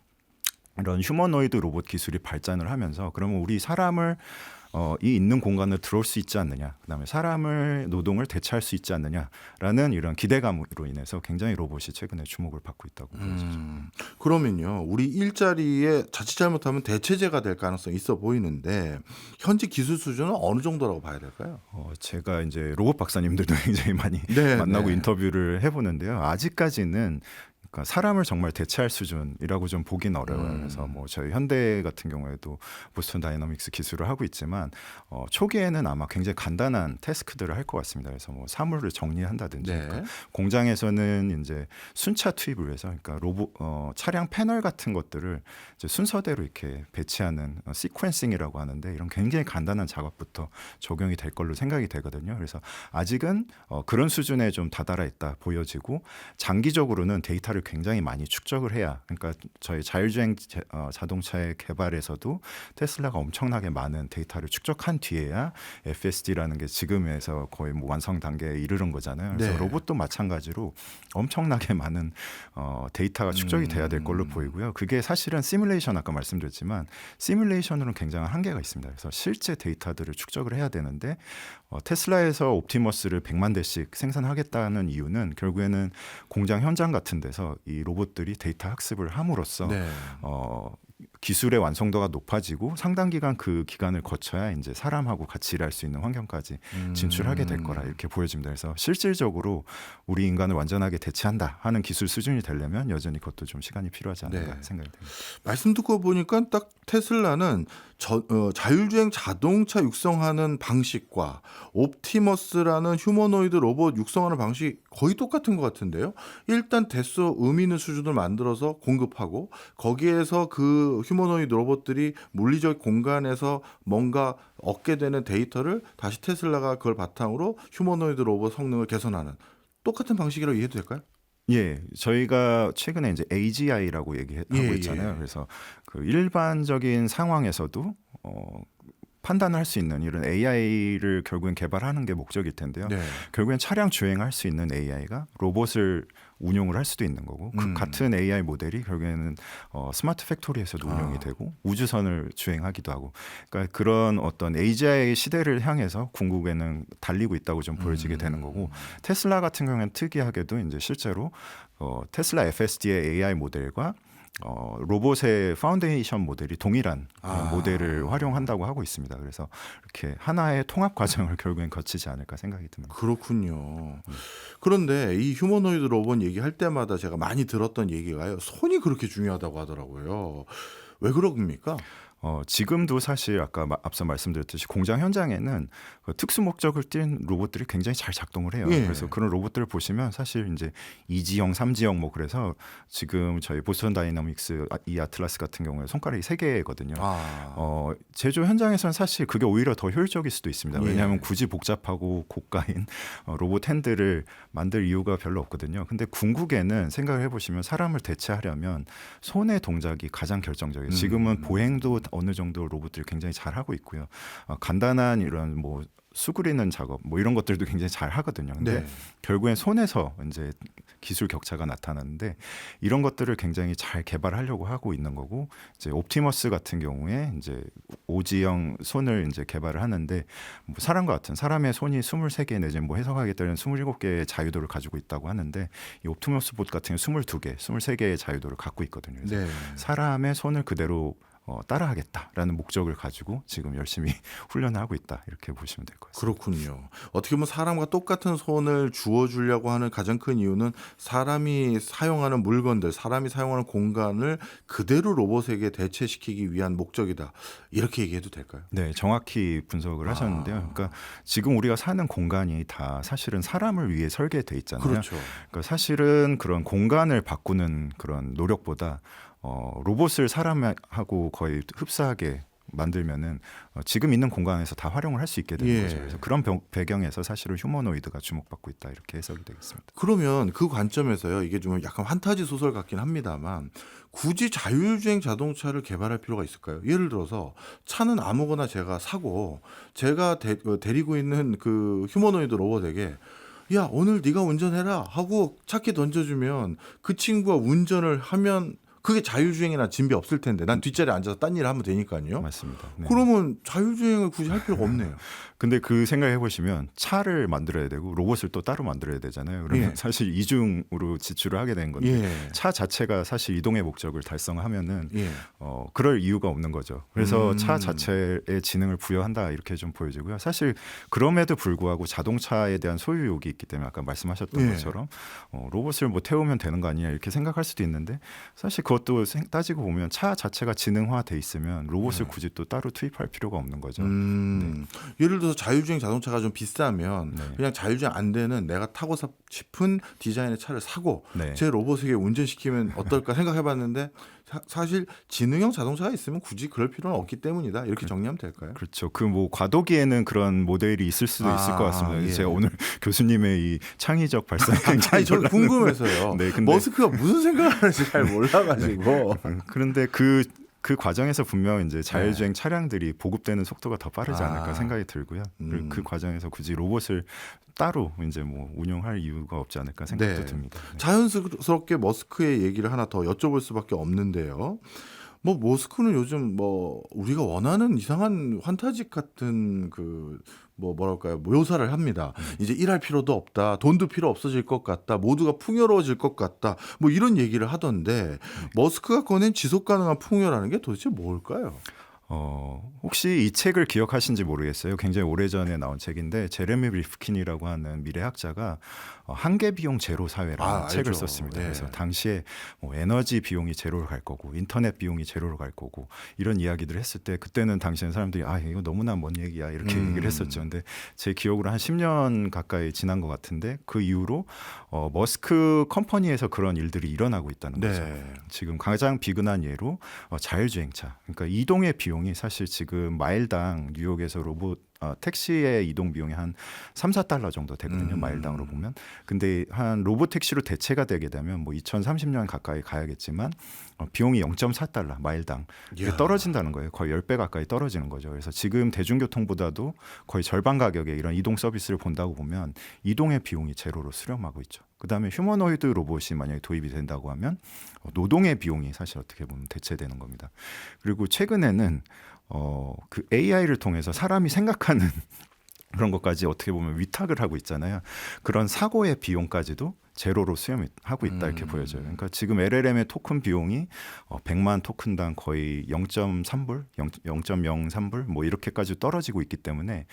이런 휴머노이드 로봇 기술이 발전을 하면서 그러면 우리 사람을 이 있는 공간을 들어올 수 있지 않느냐, 그다음에 사람을 노동을 대체할 수 있지 않느냐라는 이런 기대감으로 인해서 굉장히 로봇이 최근에 주목을 받고 있다고 보여지죠. 그러면요, 우리 일자리에 자칫 잘못하면 대체제가 될 가능성이 있어 보이는데 현재 기술 수준은 어느 정도라고 봐야 될까요? 제가 이제 로봇 박사님들도 굉장히 많이 네, 만나고 네. 인터뷰를 해보는데요. 아직까지는 그러니까 사람을 정말 대체할 수준이라고 좀 보긴 어려워요. 그래서 뭐 저희 현대 같은 경우에도 보스턴 다이너믹스 기술을 하고 있지만 초기에는 아마 굉장히 간단한 태스크들을 할 것 같습니다. 그래서 뭐 사물을 정리한다든지 네. 그러니까 공장에서는 이제 순차 투입을 위해서 그러니까 차량 패널 같은 것들을 이제 순서대로 이렇게 배치하는 시퀀싱이라고 하는데 이런 굉장히 간단한 작업부터 적용이 될 걸로 생각이 되거든요. 그래서 아직은 그런 수준에 좀 다다라 있다 보여지고 장기적으로는 데이터를 굉장히 많이 축적을 해야 그러니까 저희 자율주행 자동차의 개발에서도 테슬라가 엄청나게 많은 데이터를 축적한 뒤에야 FSD라는 게 지금에서 거의 뭐 완성 단계에 이르는 거잖아요. 그래서 네. 로봇도 마찬가지로 엄청나게 많은 데이터가 축적이 돼야 될 걸로 보이고요. 그게 사실은 시뮬레이션 아까 말씀드렸지만 시뮬레이션으로는 굉장한 한계가 있습니다. 그래서 실제 데이터들을 축적을 해야 되는데 테슬라에서 옵티머스를 100만 대씩 생산하겠다는 이유는 결국에는 공장 현장 같은 데서 이 로봇들이 데이터 학습을 함으로써 네. 기술의 완성도가 높아지고 상당 기간 그 기간을 거쳐야 이제 사람하고 같이 일할 수 있는 환경까지 진출하게 될 거라 이렇게 보여집니다. 그래서 실질적으로 우리 인간을 완전하게 대체한다 하는 기술 수준이 되려면 여전히 그것도 좀 시간이 필요하지 않을까 네. 생각이 됩니다. 말씀 듣고 보니까 딱 테슬라는 자율주행 자동차 육성하는 방식과 옵티머스라는 휴머노이드 로봇 육성하는 방식이 거의 똑같은 것 같은데요. 일단 대수 의미 있는 수준을 만들어서 공급하고 거기에서 그 그 휴머노이드 로봇들이 물리적 공간에서 뭔가 얻게 되는 데이터를 다시 테슬라가 그걸 바탕으로 휴머노이드 로봇 성능을 개선하는 똑같은 방식이라고 이해도 될까요? 예, 저희가 최근에 이제 AGI라고 얘기하고 예, 있잖아요. 예. 그래서 그 일반적인 상황에서도 판단을 할 수 있는 이런 AI를 결국엔 개발하는 게 목적일 텐데요. 네. 결국엔 차량 주행할 수 있는 AI가 로봇을 운용을 할 수도 있는 거고 그 같은 AI 모델이 결국에는 스마트 팩토리에서도 운용이 되고 우주선을 주행하기도 하고 그러니까 그런 어떤 AGI 시대를 향해서 궁극에는 달리고 있다고 좀 보여지게 되는 거고 테슬라 같은 경우에는 특이하게도 이제 실제로 테슬라 FSD의 AI 모델과 로봇의 파운데이션 모델이 동일한 모델을 활용한다고 하고 있습니다. 그래서 이렇게 하나의 통합 과정을 결국엔 거치지 않을까 생각이 듭니다. 그렇군요. 그런데 이 휴머노이드 로봇 얘기할 때마다 제가 많이 들었던 얘기가요. 손이 그렇게 중요하다고 하더라고요. 왜 그럽니까? 지금도 사실 아까 앞서 말씀드렸듯이 공장 현장에는 그 특수 목적을 띈 로봇들이 굉장히 잘 작동을 해요. 예. 그래서 그런 로봇들을 보시면 사실 이제 2지형, 3지형 뭐 그래서 지금 저희 보스턴 다이너믹스 이 아틀라스 같은 경우에 손가락이 3개거든요. 제조 현장에서는 사실 그게 오히려 더 효율적일 수도 있습니다. 왜냐하면 굳이 복잡하고 고가인 로봇 핸들을 만들 이유가 별로 없거든요. 근데 궁극에는 생각을 해보시면 사람을 대체하려면 손의 동작이 가장 결정적이에요. 지금은 보행도 어느 정도 로봇들이 굉장히 잘 하고 있고요. 간단한 이런 뭐 수그리는 작업 뭐 이런 것들도 굉장히 잘 하거든요. 근데 네. 결국엔 손에서 이제 기술 격차가 나타나는데 이런 것들을 굉장히 잘 개발하려고 하고 있는 거고 이제 옵티머스 같은 경우에 이제 오지형 손을 이제 개발을 하는데 뭐 사람과 같은 사람의 손이 23개 내지 뭐 해석하기 때문에 27개의 자유도를 가지고 있다고 하는데 이 옵티머스 봇 같은 경우 22개, 23개의 자유도를 갖고 있거든요. 그래서 네. 사람의 손을 그대로 따라하겠다라는 목적을 가지고 지금 열심히 훈련을 하고 있다 이렇게 보시면 될 것 같습니다. 그렇군요. 어떻게 보면 사람과 똑같은 손을 주어주려고 하는 가장 큰 이유는 사람이 사용하는 물건들, 사람이 사용하는 공간을 그대로 로봇에게 대체시키기 위한 목적이다. 이렇게 얘기해도 될까요? 네, 정확히 분석을 하셨는데요. 그러니까 지금 우리가 사는 공간이 다 사실은 사람을 위해 설계돼 있잖아요. 그렇죠. 그러니까 사실은 그런 공간을 바꾸는 그런 노력보다 로봇을 사람하고 거의 흡사하게 만들면은 지금 있는 공간에서 다 활용을 할 수 있게 되는 예. 거죠. 그래서 그런 배경에서 사실은 휴머노이드가 주목받고 있다 이렇게 해석이 되겠습니다. 그러면 그 관점에서요. 이게 좀 약간 판타지 소설 같긴 합니다만 굳이 자율주행 자동차를 개발할 필요가 있을까요? 예를 들어서 차는 아무거나 제가 사고 제가 데리고 있는 그 휴머노이드 로봇에게 야 오늘 네가 운전해라 하고 차키 던져주면 그 친구가 운전을 하면 그게 자율주행이나 진비 없을 텐데 난 뒷자리에 앉아서 딴 일을 하면 되니까요. 맞습니다. 네. 그러면 자율주행을 굳이 할 필요가 없네요. 근데 그 생각해 보시면 차를 만들어야 되고 로봇을 또 따로 만들어야 되잖아요. 그러면 예. 사실 이중으로 지출을 하게 된 건데 예. 차 자체가 사실 이동의 목적을 달성하면은 예. 그럴 이유가 없는 거죠. 그래서 차 자체의 지능을 부여한다 이렇게 좀 보여지고요. 사실 그럼에도 불구하고 자동차에 대한 소유욕이 있기 때문에 아까 말씀하셨던 예. 것처럼 로봇을 뭐 태우면 되는 거 아니냐 이렇게 생각할 수도 있는데 사실 그것도 따지고 보면 차 자체가 지능화돼 있으면 로봇을 굳이 또 따로 투입할 필요가 없는 거죠. 예를 들어서 자율주행 자동차가 좀 비싸면 네. 그냥 자율주행 안 되는 내가 타고 싶은 디자인의 차를 사고 네. 제 로봇에게 운전시키면 어떨까 생각해봤는데 사실 지능형 자동차가 있으면 굳이 그럴 필요는 없기 때문이다. 이렇게 정리하면 될까요? 그렇죠. 그 뭐 과도기에는 그런 모델이 있을 수도 있을 것 같습니다. 예. 제가 오늘 교수님의 이 창의적 발상이 아니 굉장히 저는 궁금해서요. 네, 근데 머스크가 무슨 생각을 하는지 잘 몰라가지고. 그런데 그 과정에서 분명 이제 자율주행 차량들이 보급되는 속도가 더 빠르지 않을까 생각이 들고요. 그리고 그 과정에서 굳이 로봇을 따로 이제 뭐 운용할 이유가 없지 않을까 생각도 네. 듭니다. 네. 자연스럽게 머스크의 얘기를 하나 더 여쭤볼 수밖에 없는데요. 뭐 머스크는 요즘 뭐 우리가 원하는 이상한 환타지 같은 그 뭐랄까요 묘사를 합니다. 이제 일할 필요도 없다, 돈도 필요 없어질 것 같다, 모두가 풍요로워질 것 같다, 뭐 이런 얘기를 하던데 머스크가 꺼낸 지속 가능한 풍요라는 게 도대체 뭘까요? 혹시 이 책을 기억하신지 모르겠어요. 굉장히 오래전에 나온 책인데 제레미 리프킨이라고 하는 미래학자가 한계 비용 제로 사회라는 책을 알죠. 썼습니다. 네. 그래서 당시에 뭐 에너지 비용이 제로로 갈 거고 인터넷 비용이 제로로 갈 거고 이런 이야기들을 했을 때 그때는 당시에는 사람들이 이거 너무나 먼 얘기야 이렇게 얘기를 했었죠. 근데 제 기억으로 한 10년 가까이 지난 것 같은데 그 이후로 머스크 컴퍼니에서 그런 일들이 일어나고 있다는 거죠. 네. 지금 가장 비근한 예로 자율주행차. 그러니까 이동의 비용이 사실 지금 마일당 뉴욕에서 택시의 이동 비용이 한 3, 4달러 정도 되거든요. 마일당으로 보면. 근데 한 로봇 택시로 대체가 되게 되면 뭐 2030년 가까이 가야겠지만 비용이 0.4달러 마일당 이게 이야. 떨어진다는 거예요. 거의 10배 가까이 떨어지는 거죠. 그래서 지금 대중교통보다도 거의 절반 가격에 이런 이동 서비스를 본다고 보면 이동의 비용이 제로로 수렴하고 있죠. 그다음에 휴머노이드 로봇이 만약에 도입이 된다고 하면 노동의 비용이 사실 어떻게 보면 대체되는 겁니다. 그리고 최근에는 그 AI를 통해서 사람이 생각하는 그런 것까지 어떻게 보면 위탁을 하고 있잖아요. 그런 사고의 비용까지도 제로로 수렴하고 있다 이렇게 보여져요. 그러니까 지금 LLM의 토큰 비용이 100만 토큰당 거의 0.3불, 0.03불 뭐 이렇게까지 떨어지고 있기 때문에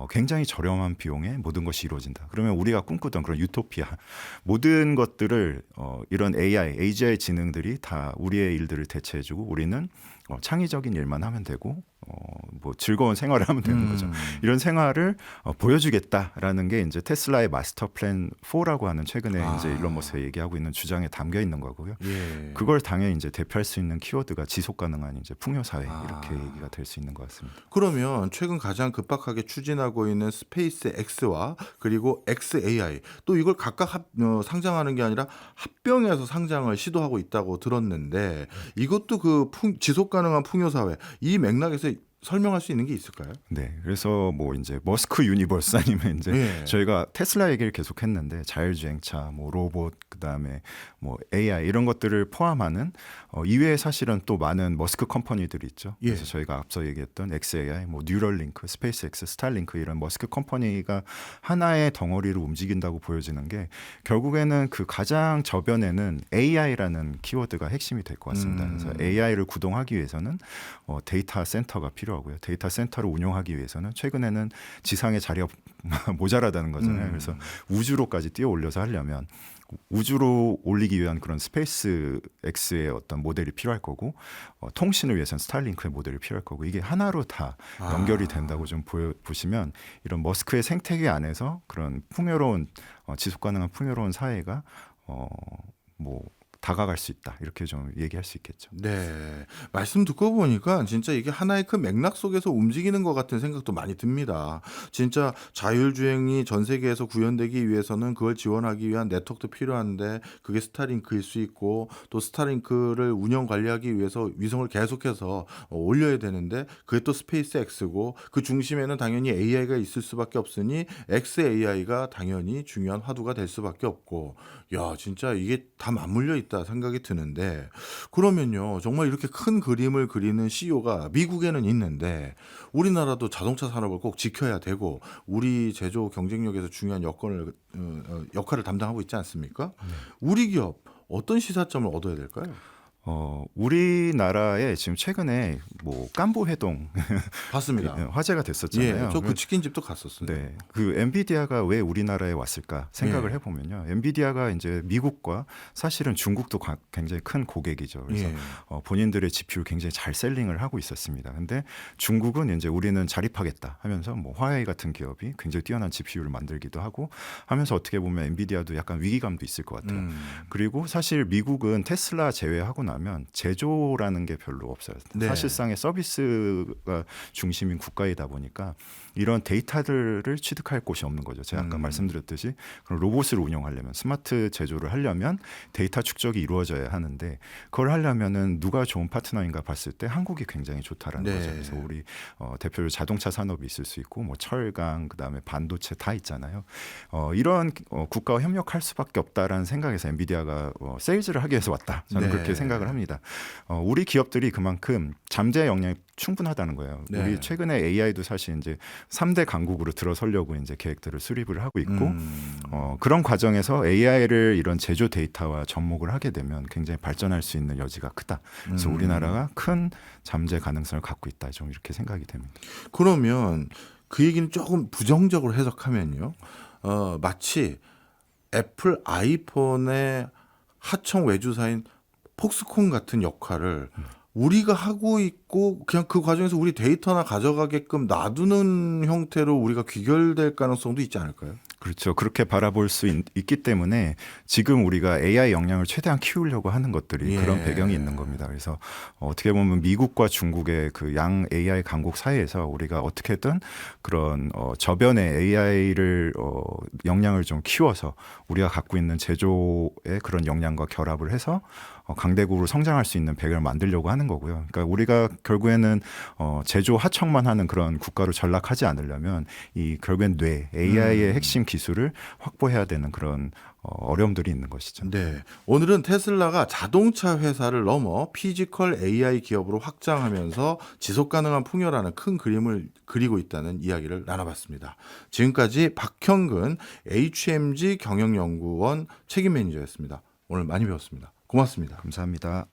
굉장히 저렴한 비용에 모든 것이 이루어진다. 그러면 우리가 꿈꾸던 그런 유토피아 모든 것들을 이런 AGI 지능들이 다 우리의 일들을 대체해주고 우리는 창의적인 일만 하면 되고 뭐 즐거운 생활을 하면 되는 거죠. 이런 생활을 보여주겠다라는 게 이제 테슬라의 마스터 플랜 4라고 하는 최근에 이제 일론 머스크가 얘기하고 있는 주장에 담겨 있는 거고요. 예. 그걸 당연히 이제 대표할 수 있는 키워드가 지속 가능한 이제 풍요 사회 이렇게 얘기가 될 수 있는 것 같습니다. 그러면 최근 가장 급박하게 추진하고 있는 스페이스 X와 그리고 XAI 또 이걸 각각 상장하는 게 아니라 합병해서 상장을 시도하고 있다고 들었는데 이것도 그 지속 가능한 풍요 사회 이 맥락에서 설명할 수 있는 게 있을까요? 네, 그래서 뭐 이제 머스크 유니버스 아니면 이제 예. 저희가 테슬라 얘기를 계속했는데 자율주행차, 뭐 로봇, 그다음에 뭐 AI 이런 것들을 포함하는 이외에 사실은 또 많은 머스크 컴퍼니들이 있죠. 예. 그래서 저희가 앞서 얘기했던 XAI, 뭐 뉴럴링크, 스페이스X, 스타링크 이런 머스크 컴퍼니가 하나의 덩어리로 움직인다고 보여지는 게 결국에는 그 가장 저변에는 AI라는 키워드가 핵심이 될 것 같습니다. 그래서 AI를 구동하기 위해서는 데이터 센터가 필요하고요. 데이터 센터를 운영하기 위해서는 최근에는 지상의 자리가 모자라다는 거잖아요. 그래서 우주로까지 뛰어 올려서 하려면 우주로 올리기 위한 그런 스페이스 X의 어떤 모델이 필요할 거고 통신을 위해서는 스타링크의 모델이 필요할 거고 이게 하나로 다 연결이 된다고 좀 보시면 이런 머스크의 생태계 안에서 그런 풍요로운 지속 가능한 풍요로운 사회가 뭐 다가갈 수 있다 이렇게 좀 얘기할 수 있겠죠. 네. 말씀 듣고 보니까 진짜 이게 하나의 큰 맥락 속에서 움직이는 것 같은 생각도 많이 듭니다. 진짜 자율주행이 전 세계에서 구현되기 위해서는 그걸 지원하기 위한 네트워크도 필요한데 그게 스타링크일 수 있고 또 스타링크를 운영 관리하기 위해서 위성을 계속해서 올려야 되는데 그게 또 스페이스 X고 그 중심에는 당연히 AI가 있을 수밖에 없으니 XAI가 당연히 중요한 화두가 될 수밖에 없고 야 진짜 이게 다 맞물려 있다 생각이 드는데 그러면요 정말 이렇게 큰 그림을 그리는 CEO가 미국에는 있는데 우리나라도 자동차 산업을 꼭 지켜야 되고 우리 제조 경쟁력에서 중요한 역할을 담당하고 있지 않습니까? 우리 기업 어떤 시사점을 얻어야 될까요? 우리나라에 지금 최근에 뭐 깐부 회동 봤습니다. 화제가 됐었잖아요. 예, 저 그 치킨집도 갔었어요. 네, 그 엔비디아가 왜 우리나라에 왔을까 생각을 해보면요, 엔비디아가 이제 미국과 사실은 중국도 굉장히 큰 고객이죠. 그래서 예. 본인들의 GPU를 굉장히 잘 셀링을 하고 있었습니다. 근데 중국은 이제 우리는 자립하겠다 하면서 뭐 화웨이 같은 기업이 굉장히 뛰어난 GPU를 만들기도 하고 하면서 어떻게 보면 엔비디아도 약간 위기감도 있을 것 같아요. 그리고 사실 미국은 테슬라 제외하고 나면 제조라는 게 별로 없어요. 네. 사실상의 서비스가 중심인 국가이다 보니까 이런 데이터들을 취득할 곳이 없는 거죠. 제가 아까 말씀드렸듯이 그런 로봇을 운영하려면 스마트 제조를 하려면 데이터 축적이 이루어져야 하는데 그걸 하려면은 누가 좋은 파트너인가 봤을 때 한국이 굉장히 좋다라는 네. 거죠. 그래서 우리 대표로 자동차 산업이 있을 수 있고 뭐 철강 그다음에 반도체 다 있잖아요. 이런 국가와 협력할 수밖에 없다라는 생각에서 엔비디아가 세일즈를 하기 위해서 왔다. 저는 네. 그렇게 생각을 생각을 합니다. 우리 기업들이 그만큼 잠재 역량이 충분하다는 거예요. 네. 우리 최근에 AI도 사실 이제 3대 강국으로 들어서려고 이제 계획들을 수립을 하고 있고 그런 과정에서 AI를 이런 제조 데이터와 접목을 하게 되면 굉장히 발전할 수 있는 여지가 크다. 그래서 우리나라가 큰 잠재 가능성을 갖고 있다. 좀 이렇게 생각이 됩니다. 그러면 그 얘기는 조금 부정적으로 해석하면요. 마치 애플 아이폰의 하청 외주사인 폭스콘 같은 역할을 우리가 하고 있고 그냥 그 과정에서 우리 데이터나 가져가게끔 놔두는 형태로 우리가 귀결될 가능성도 있지 않을까요? 그렇죠. 그렇게 바라볼 수 있기 때문에 지금 우리가 AI 역량을 최대한 키우려고 하는 것들이 예. 그런 배경이 있는 겁니다. 그래서 어떻게 보면 미국과 중국의 그 양 AI 강국 사이에서 우리가 어떻게든 그런 저변의 AI를 역량을 좀 키워서 우리가 갖고 있는 제조의 그런 역량과 결합을 해서 강대국으로 성장할 수 있는 배경을 만들려고 하는 거고요. 그러니까 우리가 결국에는 제조 하청만 하는 그런 국가로 전락하지 않으려면 이 결국엔 AI의 핵심 기술을 확보해야 되는 그런 어려움들이 있는 것이죠. 네. 오늘은 테슬라가 자동차 회사를 넘어 피지컬 AI 기업으로 확장하면서 지속 가능한 풍요라는 큰 그림을 그리고 있다는 이야기를 나눠봤습니다. 지금까지 박형근 HMG 경영연구원 책임 매니저였습니다. 오늘 많이 배웠습니다. 고맙습니다. 감사합니다.